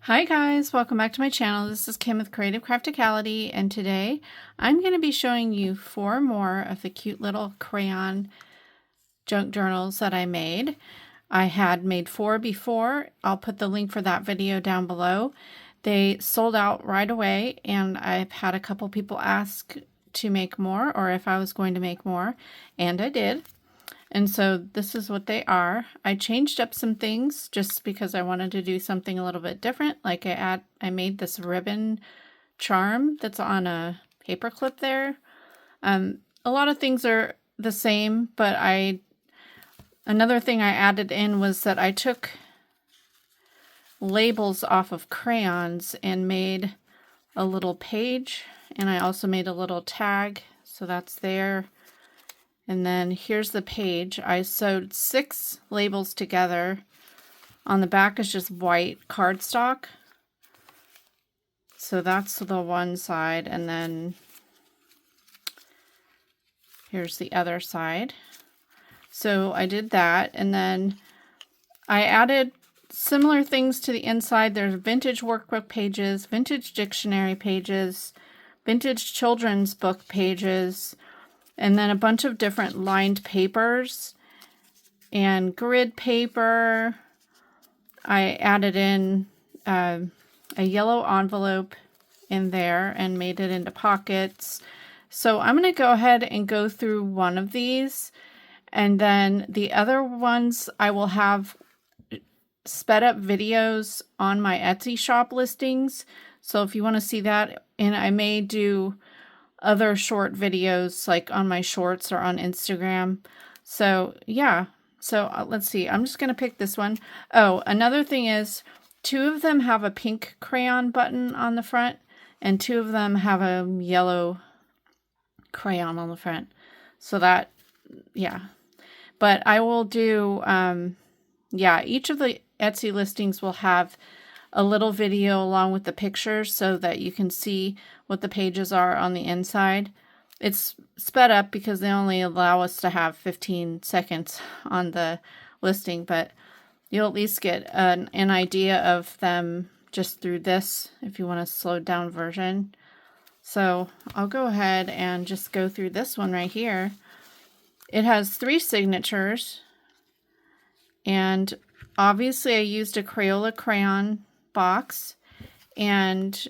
Hi guys, welcome back to my channel. This is Kim with Creative Crafticality, and today I'm going to be showing you 4 more of the cute little crayon junk journals that I made. I had made 4 before. I'll put the link for that video down below. They sold out right away, and I've had a couple people ask to make more, or if I was going to make more, and I did. And so this is what they are. I changed up some things just because I wanted to do something a little bit different. Like I made this ribbon charm that's on a paper clip there. A lot of things are the same, but another thing I added in was that I took labels off of crayons and made a little page, and I also made a little tag, so that's there. And then here's the page. I sewed 6 labels together. On the back is just white cardstock. So that's the one side, and then here's the other side. So I did that, and then I added similar things to the inside. There's vintage workbook pages, vintage dictionary pages, vintage children's book pages, and then a bunch of different lined papers and grid paper. I added in a yellow envelope in there and made it into pockets. So I'm going to go ahead and go through one of these, and then the other ones I will have sped up videos on my Etsy shop listings. So if you want to see that, and I may do other short videos like on my shorts or on Instagram. So yeah, so let's see, I'm just going to pick this one. Oh, another thing is 2 of them have a pink crayon button on the front, and 2 of them have a yellow crayon on the front. So that, yeah. But I will do, yeah, each of the Etsy listings will have a little video along with the pictures so that you can see what the pages are on the inside. It's sped up because they only allow us to have 15 seconds on the listing, but you'll at least get an idea of them just through this if you want a slowed down version. So I'll go ahead and just go through this one right here. It has 3 signatures, and obviously I used a Crayola crayon box, and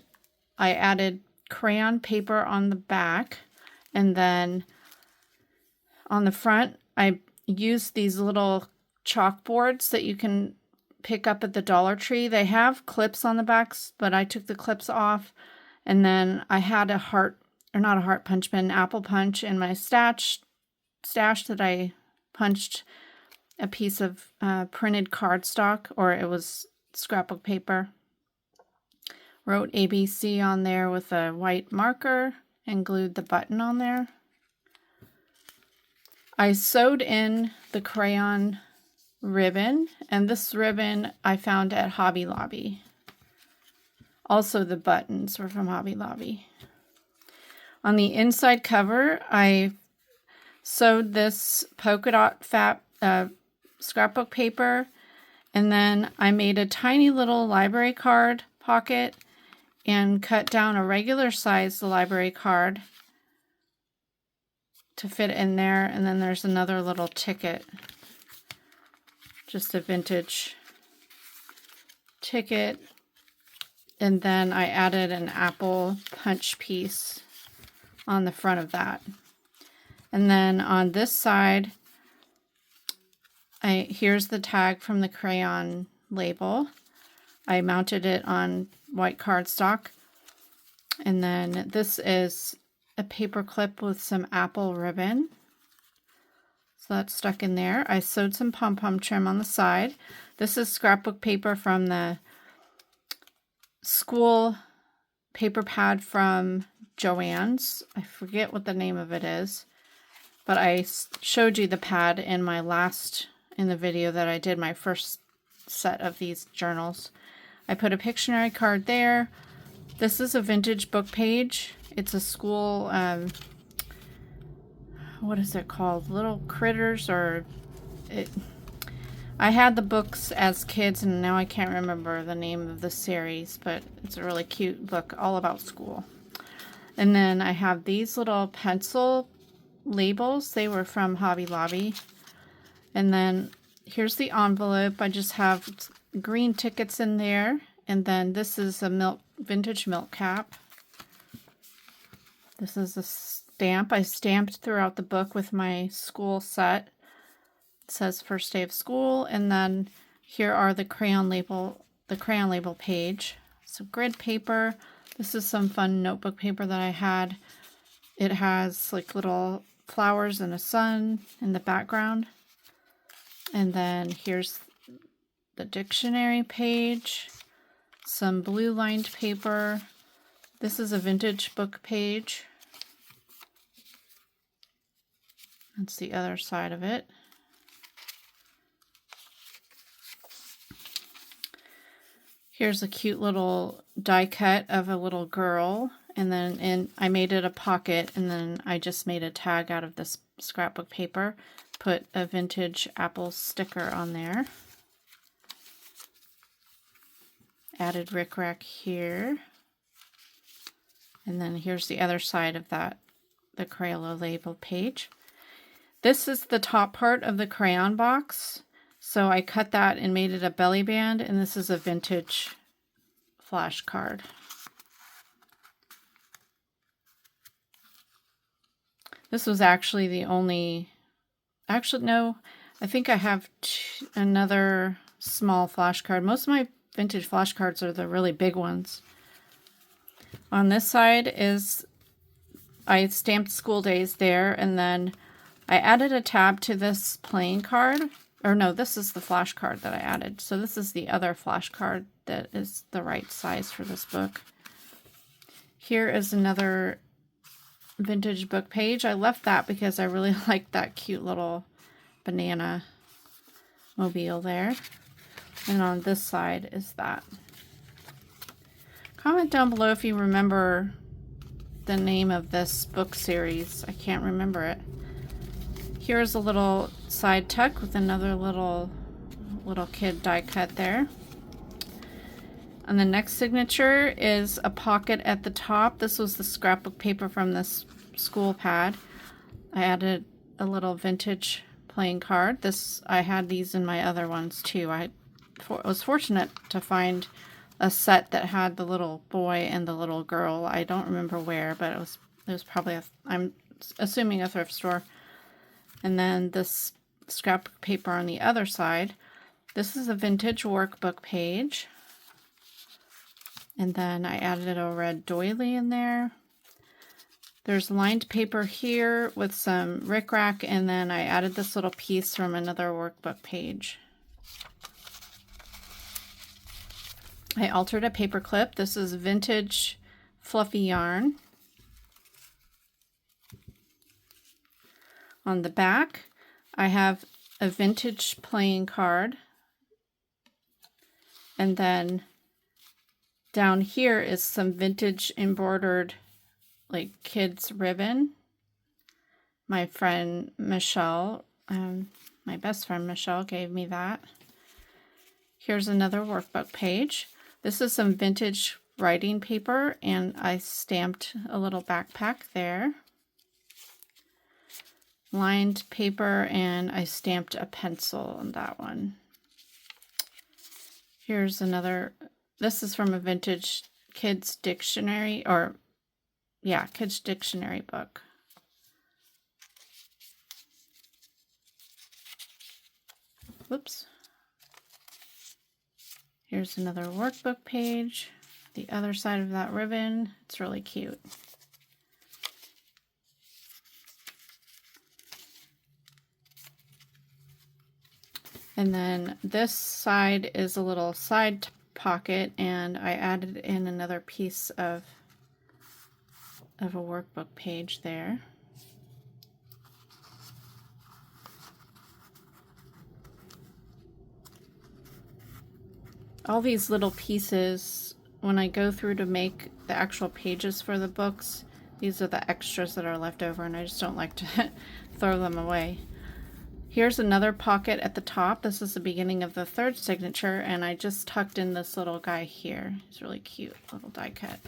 I added crayon paper on the back, and then on the front I used these little chalkboards that you can pick up at the Dollar Tree. They have clips on the backs, but I took the clips off, and then I had a heart, or not a heart punch, but an apple punch in my stash that I punched a piece of printed cardstock, or it was scrapbook paper. Wrote ABC on there with a white marker and glued the button on there. I sewed in the crayon ribbon, and this ribbon I found at Hobby Lobby. Also the buttons were from Hobby Lobby. On the inside cover, I sewed this polka dot scrapbook paper, and then I made a tiny little library card pocket and cut down a regular size library card to fit in there. And then there's another little ticket, just a vintage ticket. And then I added an apple punch piece on the front of that. And then on this side, here's the tag from the crayon label. I mounted it on white cardstock. And then this is a paper clip with some apple ribbon. So that's stuck in there. I sewed some pom-pom trim on the side. This is scrapbook paper from the school paper pad from Joann's. I forget what the name of it is, but I showed you the pad in the video that I did my first set of these journals. I put a Pictionary card there. This is a vintage book page. It's a school, what is it called? Little Critters, or I had the books as kids, and now I can't remember the name of the series, but it's a really cute book all about school. And then I have these little pencil labels. They were from Hobby Lobby. And then here's the envelope. I just have green tickets in there. And then this is a vintage milk cap. This is a stamp. I stamped throughout the book with my school set. It says first day of school. And then here are the crayon label page. So grid paper. This is some fun notebook paper that I had. It has like little flowers and a sun in the background. And then here's the dictionary page, some blue lined paper. This is a vintage book page. That's the other side of it. Here's a cute little die cut of a little girl, and then I made it a pocket, and then I just made a tag out of this scrapbook paper, put a vintage apple sticker on there. Added rickrack here. And then here's the other side of that, the Crayola label page. This is the top part of the crayon box. So I cut that and made it a belly band, and this is a vintage flashcard. This was actually the only, no, I think I have another small flashcard. Most of my vintage flashcards are the really big ones. On this side is, I stamped school days there, and then I added a tab to this playing card. Or no, this is the flashcard that I added. So this is the other flashcard that is the right size for this book. Here is another vintage book page. I left that because I really liked that cute little banana mobile there. And on this side is that. Comment down below if you remember the name of this book series. I can't remember it. Here's a little side tuck with another little kid die cut there. And the next signature is a pocket at the top. This was the scrapbook paper from this school pad. I added a little vintage playing card. I had these in my other ones too. I was fortunate to find a set that had the little boy and the little girl. I don't remember where, but it was probably I'm assuming a thrift store. And then this scrapbook paper on the other side. This is a vintage workbook page. And then I added a red doily in there. There's lined paper here with some rickrack, and then I added this little piece from another workbook page. I altered a paper clip. This is vintage fluffy yarn. On the back, I have a vintage playing card. And then down here is some vintage embroidered like kids ribbon. My friend Michelle, my best friend Michelle gave me that. Here's another workbook page. This is some vintage writing paper, and I stamped a little backpack there. Lined paper, and I stamped a pencil on that one. Here's another, this is from a vintage kids dictionary, kids dictionary book. Whoops. Here's another workbook page. The other side of that ribbon. It's really cute. And then this side is a little side pocket, and I added in another piece of a workbook page there. All these little pieces, when I go through to make the actual pages for the books, these are the extras that are left over, and I just don't like to throw them away. Here's another pocket at the top. This is the beginning of the third signature, and I just tucked in this little guy here. He's really cute, little die cut.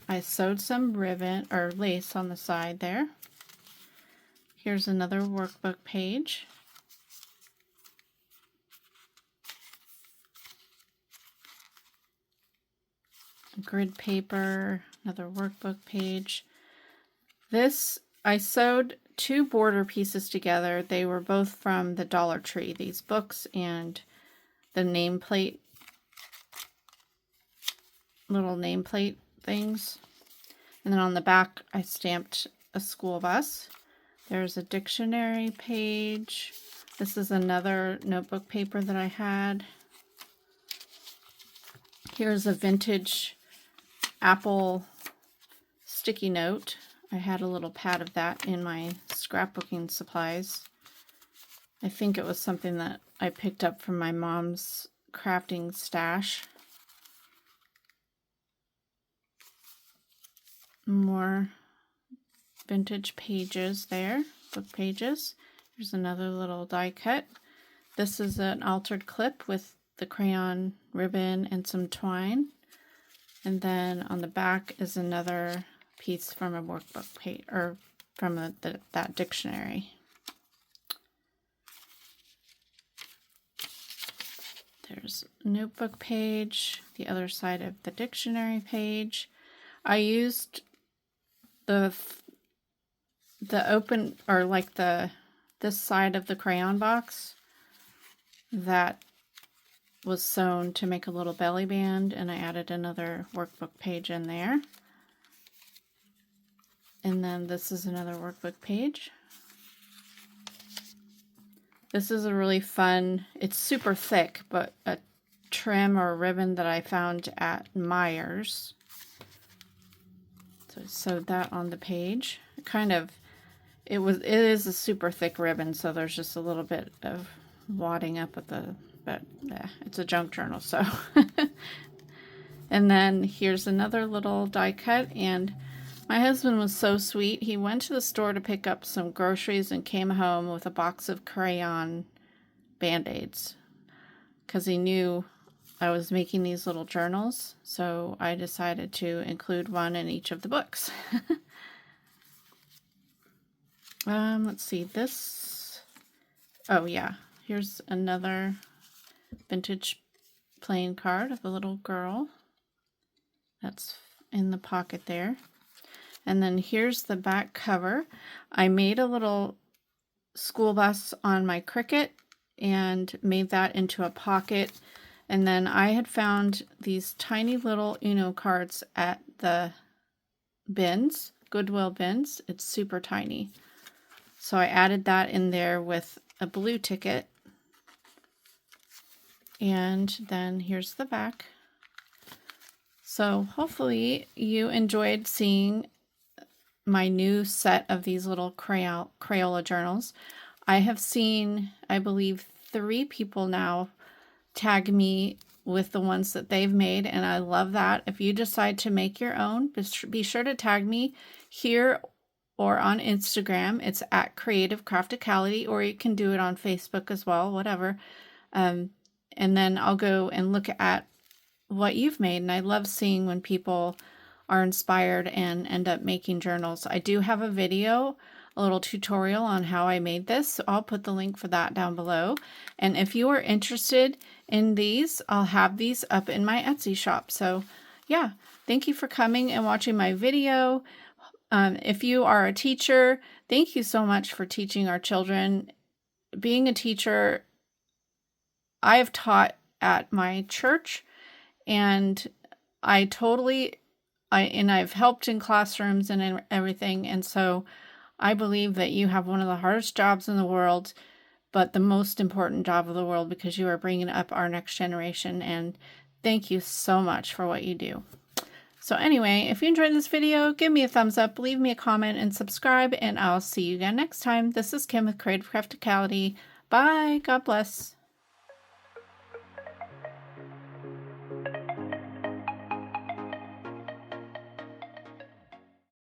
I sewed some ribbon or lace on the side there. Here's another workbook page. Grid paper, another workbook page. This, I sewed 2 border pieces together. They were both from the Dollar Tree, these books and the nameplate, little nameplate things. And then on the back, I stamped a school bus. There's a dictionary page. This is another notebook paper that I had. Here's a vintage apple sticky note. I had a little pad of that in my scrapbooking supplies. I think it was something that I picked up from my mom's crafting stash. More vintage pages there, book pages. Here's another little die cut. This is an altered clip with the crayon ribbon and some twine. And then on the back is another piece from a workbook page, or from that dictionary. There's a notebook page, the other side of the dictionary page. I used the open, or like this side of the crayon box that was sewn to make a little belly band, and I added another workbook page in there. And then this is another workbook page. This is a really fun, it's super thick, but a trim or ribbon that I found at Meijer's. So I sewed that on the page. It is a super thick ribbon, so there's just a little bit of wadding up at the, but yeah, it's a junk journal, so. And then here's another little die cut, and my husband was so sweet. He went to the store to pick up some groceries and came home with a box of crayon Band-Aids because he knew I was making these little journals, so I decided to include one in each of the books. Let's see, this, oh yeah, here's another vintage playing card of a little girl. That's in the pocket there. And then here's the back cover. I made a little school bus on my Cricut and made that into a pocket. And then I had found these tiny little Uno cards at the bins, Goodwill bins. It's super tiny. So I added that in there with a blue ticket. And then here's the back. So hopefully you enjoyed seeing my new set of these little Crayola journals. I have seen, I believe, 3 people now tag me with the ones that they've made, and I love that. If you decide to make your own, be sure to tag me here or on Instagram. It's at Creative Crafticality, or you can do it on Facebook as well, whatever. And then I'll go and look at what you've made, and I love seeing when people are inspired and end up making journals. I do have a video, a little tutorial on how I made this, so I'll put the link for that down below. And if you are interested in these, I'll have these up in my Etsy shop. So yeah, thank you for coming and watching my video. If you are a teacher, thank you so much for teaching our children. Being a teacher, I have taught at my church, and I've helped in classrooms and everything, and so I believe that you have one of the hardest jobs in the world, but the most important job of the world, because you are bringing up our next generation, and thank you so much for what you do. So anyway, if you enjoyed this video, give me a thumbs up, leave me a comment, and subscribe, and I'll see you again next time. This is Kim with Creative Crafticality. Bye. God bless.